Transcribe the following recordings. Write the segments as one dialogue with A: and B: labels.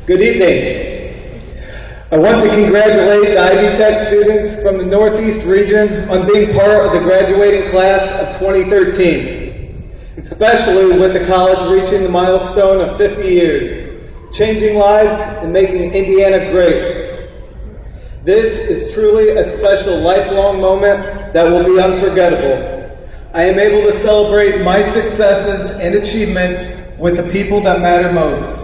A: Good evening. I want to congratulate the Ivy Tech students from the Northeast region on being part of the graduating class of 2013, especially with the college reaching the milestone of 50 years, changing lives and making Indiana great. This is truly a special lifelong moment that will be unforgettable. I am able to celebrate my successes and achievements with the people that matter most.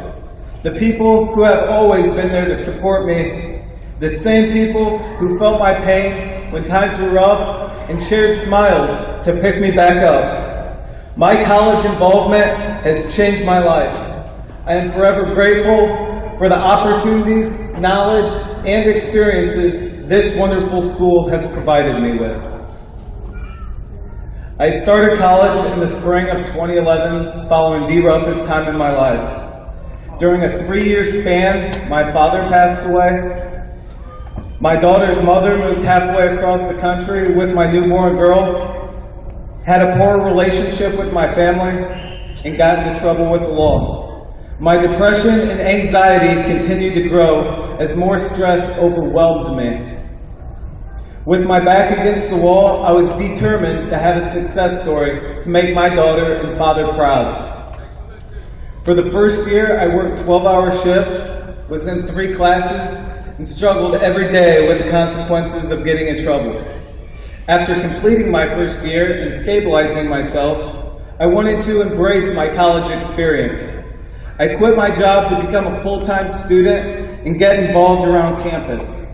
A: The people who have always been there to support me. The same people who felt my pain when times were rough and shared smiles to pick me back up. My college involvement has changed my life. I am forever grateful for the opportunities, knowledge, and experiences this wonderful school has provided me with. I started college in the spring of 2011 following the roughest time in my life. During a 3-year span, my father passed away. My daughter's mother moved halfway across the country with my newborn girl, had a poor relationship with my family, and got into trouble with the law. My depression and anxiety continued to grow as more stress overwhelmed me. With my back against the wall, I was determined to have a success story to make my daughter and father proud. For the first year, I worked 12-hour shifts, was in 3 classes, and struggled every day with the consequences of getting in trouble. After completing my first year and stabilizing myself, I wanted to embrace my college experience. I quit my job to become a full-time student and get involved around campus.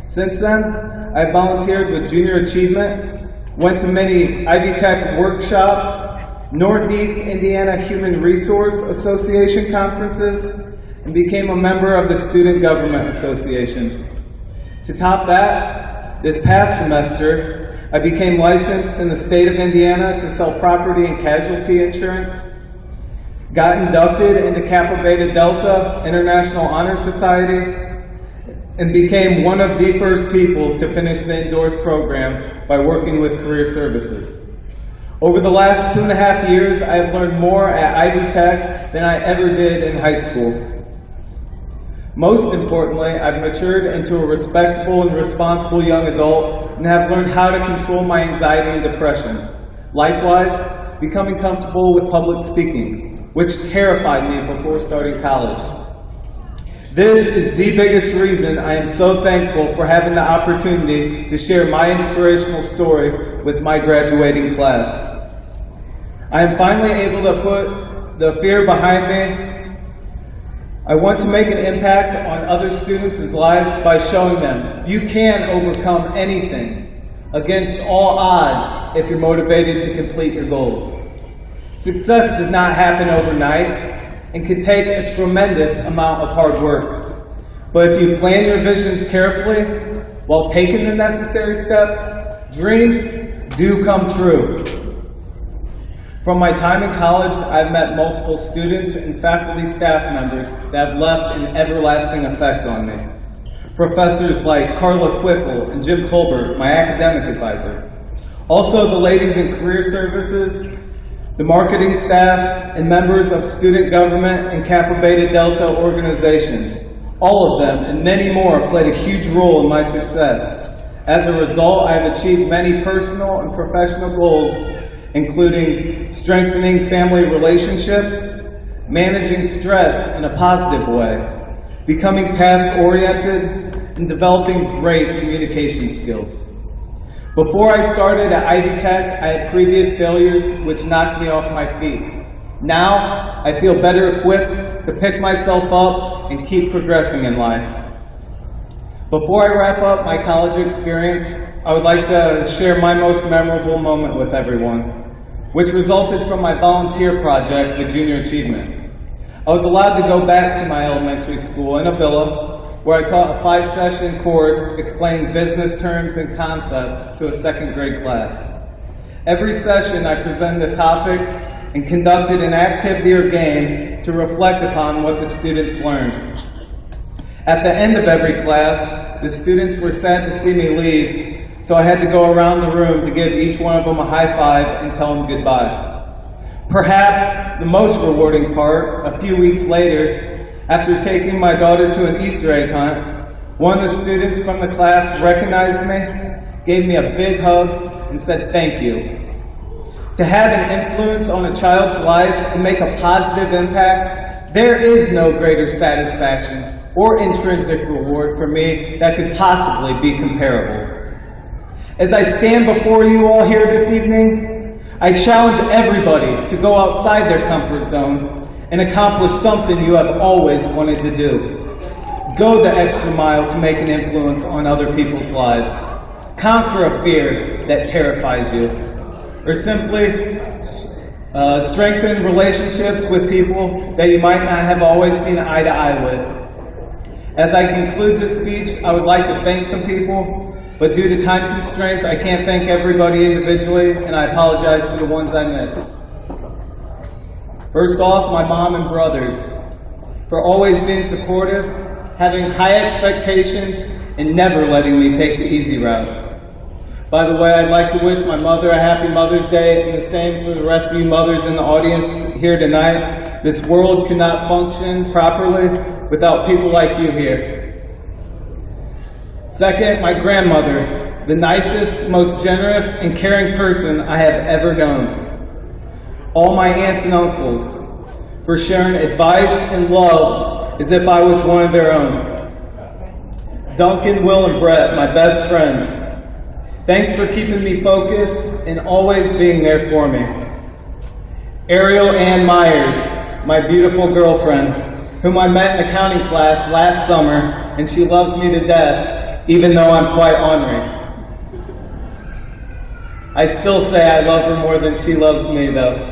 A: Since then, I volunteered with Junior Achievement, went to many Ivy Tech workshops, Northeast Indiana Human Resource Association conferences, and became a member of the Student Government Association. To top that, this past semester, I became licensed in the state of Indiana to sell property and casualty insurance, got inducted into Kappa Beta Delta International Honor Society, and became one of the first people to finish the Indoors program by working with Career Services. Over the last 2.5 years, I have learned more at Ivy Tech than I ever did in high school. Most importantly, I've matured into a respectful and responsible young adult and have learned how to control my anxiety and depression. Likewise, becoming comfortable with public speaking, which terrified me before starting college. This is the biggest reason I am so thankful for having the opportunity to share my inspirational story with my graduating class. I am finally able to put the fear behind me. I want to make an impact on other students' lives by showing them you can overcome anything against all odds if you're motivated to complete your goals. Success does not happen overnight and can take a tremendous amount of hard work. But if you plan your visions carefully while taking the necessary steps, dreams do come true. From my time in college, I've met multiple students and faculty staff members that have left an everlasting effect on me. Professors like Carla Quickle and Jim Colbert, my academic advisor. Also the ladies in Career Services, the marketing staff, and members of student government and Kappa Beta Delta organizations. All of them and many more played a huge role in my success. As a result, I have achieved many personal and professional goals, including strengthening family relationships, managing stress in a positive way, becoming task-oriented, and developing great communication skills. Before I started at Ivy Tech, I had previous failures which knocked me off my feet. Now, I feel better equipped to pick myself up and keep progressing in life. Before I wrap up my college experience, I would like to share my most memorable moment with everyone, which resulted from my volunteer project with Junior Achievement. I was allowed to go back to my elementary school in a villa where I taught a 5-session course explaining business terms and concepts to a 2nd grade class. Every session I presented a topic and conducted an activity or game to reflect upon what the students learned. At the end of every class, the students were sad to see me leave, so I had to go around the room to give each one of them a high five and tell them goodbye. Perhaps the most rewarding part, a few weeks later, After taking my daughter to an Easter egg hunt, one of the students from the class recognized me, gave me a big hug, and said thank you. To have an influence on a child's life and make a positive impact, there is no greater satisfaction or intrinsic reward for me that could possibly be comparable. As I stand before you all here this evening, I challenge everybody to go outside their comfort zone and accomplish something you have always wanted to do. Go the extra mile to make an influence on other people's lives. Conquer a fear that terrifies you. Or simply strengthen relationships with people that you might not have always seen eye to eye with. As I conclude this speech, I would like to thank some people, but due to time constraints, I can't thank everybody individually, and I apologize for the ones I missed. First off, my mom and brothers, for always being supportive, having high expectations, and never letting me take the easy route. By the way, I'd like to wish my mother a happy Mother's Day, and the same for the rest of you mothers in the audience here tonight. This world could not function properly without people like you here. Second, my grandmother, the nicest, most generous, and caring person I have ever known. All my aunts and uncles, for sharing advice and love as if I was one of their own. Duncan, Will, and Brett, my best friends, thanks for keeping me focused and always being there for me. Ariel Ann Myers, my beautiful girlfriend, whom I met in accounting class last summer, and she loves me to death, even though I'm quite ornery. I still say I love her more than she loves me, though.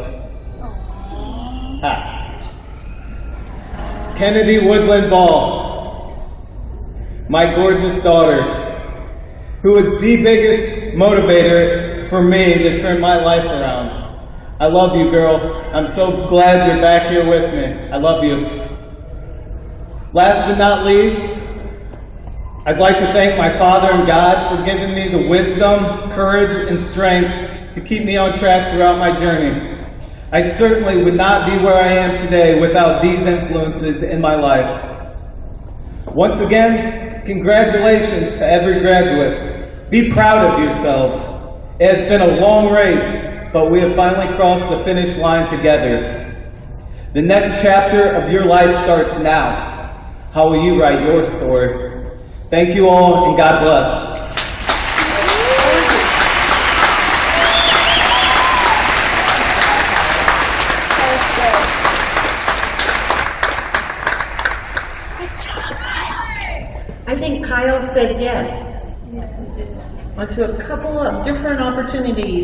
A: Kennedy Woodland Ball, my gorgeous daughter, who is the biggest motivator for me to turn my life around. I love you, girl. I'm so glad you're back here with me. I love you. Last but not least, I'd like to thank my Father and God for giving me the wisdom, courage, and strength to keep me on track throughout my journey. I certainly would not be where I am today without these influences in my life. Once again, congratulations to every graduate. Be proud of yourselves. It has been a long race, but we have finally crossed the finish line together. The next chapter of your life starts now. How will you write your story? Thank you all, and God bless.
B: I think Kyle said yes. Onto a couple of different opportunities.